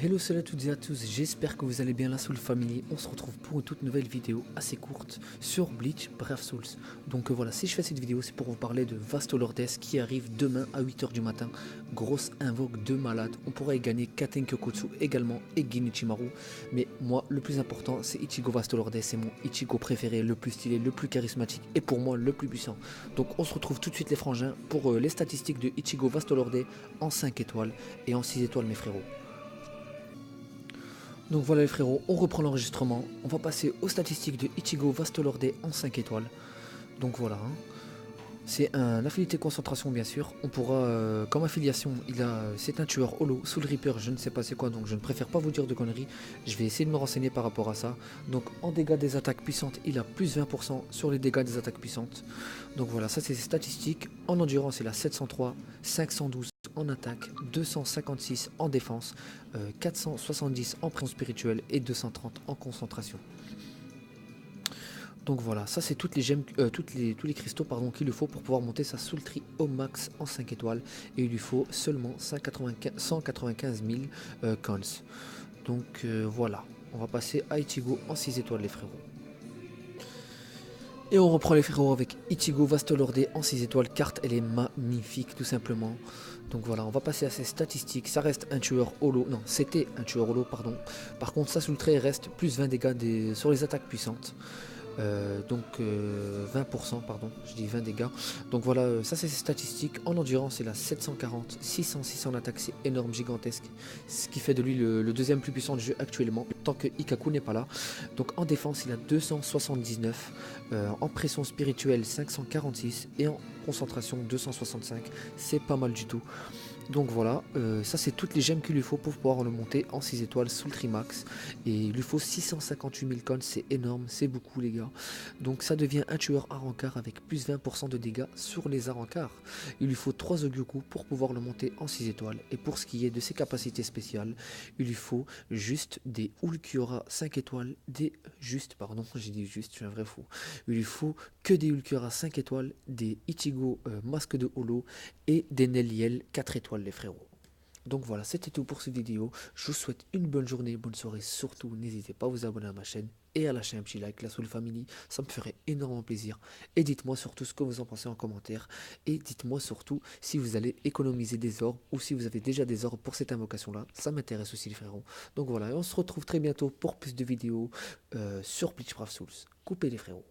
Hello, salut à toutes et à tous, j'espère que vous allez bien, la Soul Family. On se retrouve pour une toute nouvelle vidéo assez courte sur Bleach Brave Souls. Donc voilà, si je fais cette vidéo, c'est pour vous parler de Vasto Lordes qui arrive demain à 8h du matin. Grosse invoque de malade. On pourrait y gagner Katen Kyokotsu également et Ginichimaru. Mais moi, le plus important, c'est Ichigo Vasto Lordes. C'est mon Ichigo préféré, le plus stylé, le plus charismatique et pour moi le plus puissant. Donc on se retrouve tout de suite les frangins pour les statistiques de Ichigo Vasto Lordes en 5 étoiles et en 6 étoiles mes frérots. Donc voilà les frérots, on reprend l'enregistrement. On va passer aux statistiques de Ichigo Vasto Lordes en 5 étoiles. Donc voilà. C'est un affinité concentration bien sûr. On pourra, comme affiliation, c'est un tueur holo, Soul Reaper, je ne sais pas c'est quoi, donc je ne préfère pas vous dire de conneries. Je vais essayer de me renseigner par rapport à ça. Donc en dégâts des attaques puissantes, il a plus 20% sur les dégâts des attaques puissantes. Donc voilà, ça c'est ses statistiques. En endurance, il a 703, 512 en attaque, 256 en défense, 470 en pression spirituelle et 230 en concentration. Donc voilà, ça c'est toutes les gemmes, tous les cristaux qu'il lui faut pour pouvoir monter sa Soul Tree au max en 5 étoiles. Et il lui faut seulement 195 000 coins. Donc voilà, on va passer à Ichigo en 6 étoiles les frérots. Et on reprend les frérots avec Ichigo Vasto Lordes en 6 étoiles. Carte, elle est magnifique tout simplement. Donc voilà, on va passer à ses statistiques. Ça reste un tueur holo. Non, c'était un tueur holo, pardon. Par contre, sa Soul Tree reste plus 20 dégâts sur les attaques puissantes. 20%, pardon, je dis 20 dégâts. Donc voilà, ça c'est ses statistiques. En endurance, il a 740, 606 en attaque, c'est énorme, gigantesque. Ce qui fait de lui le deuxième plus puissant du jeu actuellement, tant que Ikkaku n'est pas là. Donc en défense, il a 279, en pression spirituelle 546 et en concentration 265. C'est pas mal du tout. Donc voilà, ça c'est toutes les gemmes qu'il lui faut pour pouvoir le monter en 6 étoiles sous le Trimax. Et il lui faut 658 000 coins, c'est énorme, c'est beaucoup les gars. Donc ça devient un tueur à rencard avec plus 20% de dégâts sur les arencards. Il lui faut 3 Ogyoku pour pouvoir le monter en 6 étoiles. Et pour ce qui est de ses capacités spéciales, il lui faut juste des Ulquiorra 5 étoiles, j'ai dit juste, je suis un vrai fou. Il lui faut que des Ulquiorra 5 étoiles, des Ichigo masque de holo et des Neliel 4 étoiles les frérots. Donc voilà, c'était tout pour cette vidéo. Je vous souhaite une bonne journée, bonne soirée. Surtout, n'hésitez pas à vous abonner à ma chaîne et à lâcher un petit like, la Soul Family. Ça me ferait énormément plaisir. Et dites-moi surtout ce que vous en pensez en commentaire. Et dites-moi surtout si vous allez économiser des orbes ou si vous avez déjà des orbes pour cette invocation-là. Ça m'intéresse aussi les frérots. Donc voilà, et on se retrouve très bientôt pour plus de vidéos sur Bleach Brave Souls. Coupez les frérots.